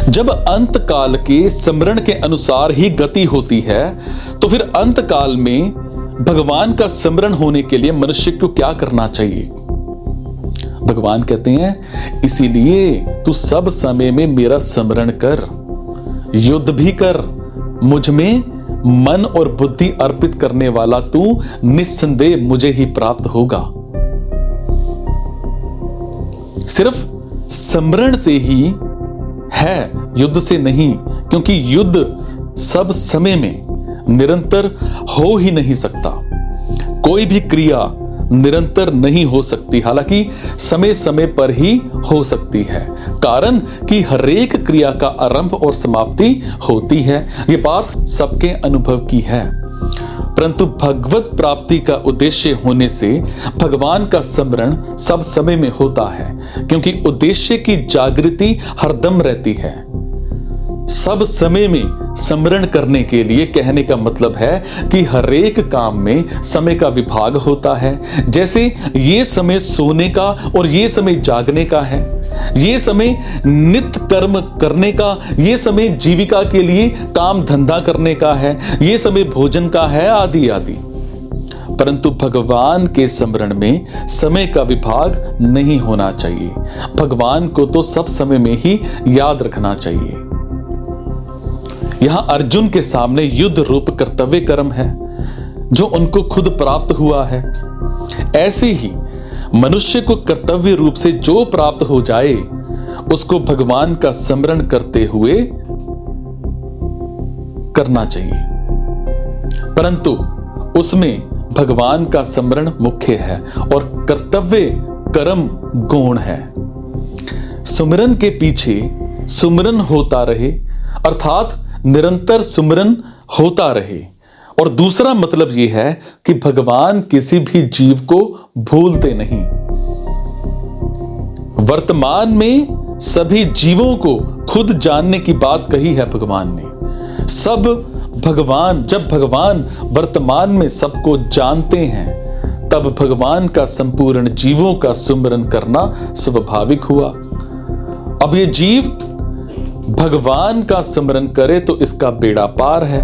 जब अंत काल के स्मरण के अनुसार ही गति होती है, तो फिर अंत काल में भगवान का स्मरण होने के लिए मनुष्य को क्या करना चाहिए? भगवान कहते हैं, इसीलिए तू सब समय में मेरा स्मरण कर, युद्ध भी कर, मुझ में मन और बुद्धि अर्पित करने वाला तू निस्संदेह मुझे ही प्राप्त होगा। सिर्फ स्मरण से ही है, युद्ध से नहीं, क्योंकि युद्ध सब समय में निरंतर हो ही नहीं सकता। कोई भी क्रिया निरंतर नहीं हो सकती, हालांकि समय समय पर ही हो सकती है, कारण कि हरेक क्रिया का आरंभ और समाप्ति होती है। ये बात सबके अनुभव की है। परंतु भगवत प्राप्ति का उद्देश्य होने से भगवान का स्मरण सब समय में होता है, क्योंकि उद्देश्य की जागृति हरदम रहती है। सब समय में स्मरण करने के लिए कहने का मतलब है कि हरेक काम में समय का विभाग होता है। जैसे ये समय सोने का और ये समय जागने का है, ये समय नित्य कर्म करने का, ये समय जीविका के लिए काम धंधा करने का है, ये समय भोजन का है, आदि आदि। परंतु भगवान के स्मरण में समय का विभाग नहीं होना चाहिए। भगवान को तो सब समय में ही याद रखना चाहिए। यहां अर्जुन के सामने युद्ध रूप कर्तव्य कर्म है, जो उनको खुद प्राप्त हुआ है। ऐसे ही मनुष्य को कर्तव्य रूप से जो प्राप्त हो जाए, उसको भगवान का स्मरण करते हुए करना चाहिए। परंतु उसमें भगवान का स्मरण मुख्य है और कर्तव्य कर्म गौण है। सुमिरन के पीछे सुमिरन होता रहे, अर्थात निरंतर सुमिरन होता रहे। और दूसरा मतलब यह है कि भगवान किसी भी जीव को भूलते नहीं। वर्तमान में सभी जीवों को खुद जानने की बात कही है भगवान ने। जब भगवान वर्तमान में सबको जानते हैं, तब भगवान का संपूर्ण जीवों का सुमिरन करना स्वाभाविक हुआ। अब ये जीव भगवान का स्मरण करे तो इसका बेड़ा पार है।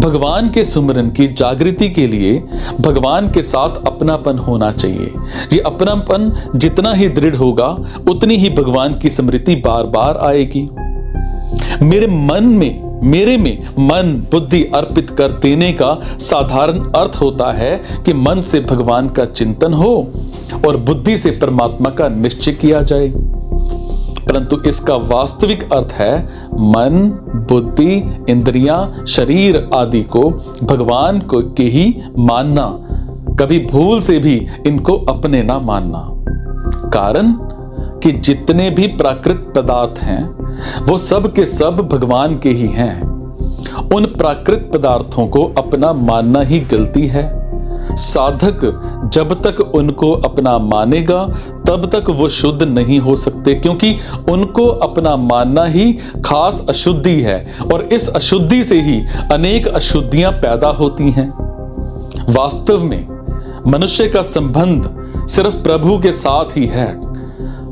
भगवान के सुमिरन की जागृति के लिए भगवान के साथ अपनापन होना चाहिए। ये अपनापन जितना ही दृढ़ होगा, उतनी ही भगवान की स्मृति बार बार आएगी। मेरे में मन बुद्धि अर्पित कर देने का साधारण अर्थ होता है कि मन से भगवान का चिंतन हो और बुद्धि से परमात्मा का निश्चय किया जाए। परंतु इसका वास्तविक अर्थ है मन, बुद्धि, इंद्रियां, शरीर आदि को भगवान को के ही मानना, कभी भूल से भी इनको अपने ना मानना। कारण कि जितने भी प्राकृत पदार्थ हैं, वो सब के सब भगवान के ही हैं। उन प्राकृत पदार्थों को अपना मानना ही गलती है। साधक जब तक उनको अपना मानेगा, तब तक वो शुद्ध नहीं हो सकते, क्योंकि उनको अपना मानना ही खास अशुद्धि है और इस अशुद्धि से ही अनेक अशुद्धियां पैदा होती हैं। वास्तव में मनुष्य का संबंध सिर्फ प्रभु के साथ ही है।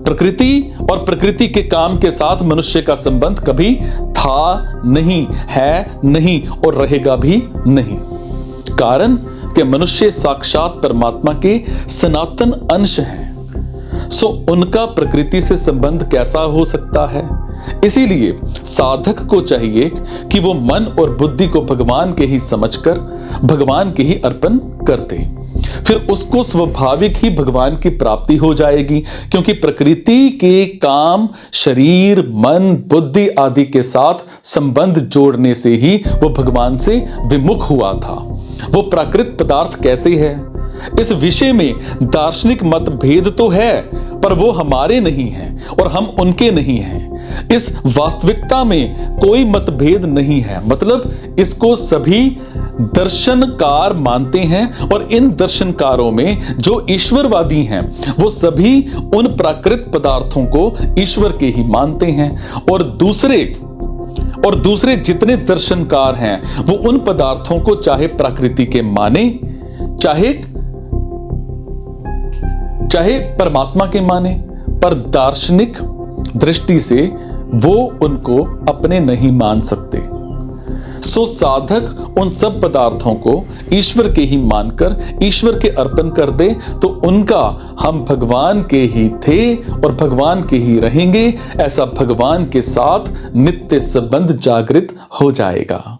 प्रकृति और प्रकृति के काम के साथ मनुष्य का संबंध कभी था नहीं, है नहीं और रहेगा भी नहीं। कारण कि मनुष्य साक्षात परमात्मा के सनातन अंश हैं। सो उनका प्रकृति से संबंध कैसा हो सकता है? इसीलिए साधक को चाहिए कि वो मन और बुद्धि को भगवान के ही समझकर भगवान के ही अर्पण करते, फिर उसको स्वाभाविक ही भगवान की प्राप्ति हो जाएगी। क्योंकि प्रकृति के काम शरीर, मन, बुद्धि आदि के साथ संबंध जोड़ने से ही वो भगवान से विमुख हुआ था। वो प्राकृत पदार्थ कैसे है, इस विषय में दार्शनिक मतभेद तो है, पर वो हमारे नहीं हैं और हम उनके नहीं हैं। इस वास्तविकता में कोई मतभेद नहीं है। मतलब इसको सभी दर्शनकार मानते हैं और इन दर्शनकारों में जो ईश्वरवादी हैं, वो सभी उन प्राकृत पदार्थों को ईश्वर के ही मानते हैं और दूसरे जितने दर्शनकार हैं, वो उन पदार्थों को चाहे प्रकृति के माने, चाहे परमात्मा के माने, पर दार्शनिक दृष्टि से वो उनको अपने नहीं मान सकते। सो साधक उन सब पदार्थों को ईश्वर के ही मानकर ईश्वर के अर्पण कर दे तो उनका हम भगवान के ही थे और भगवान के ही रहेंगे, ऐसा भगवान के साथ नित्य संबंध जागृत हो जाएगा।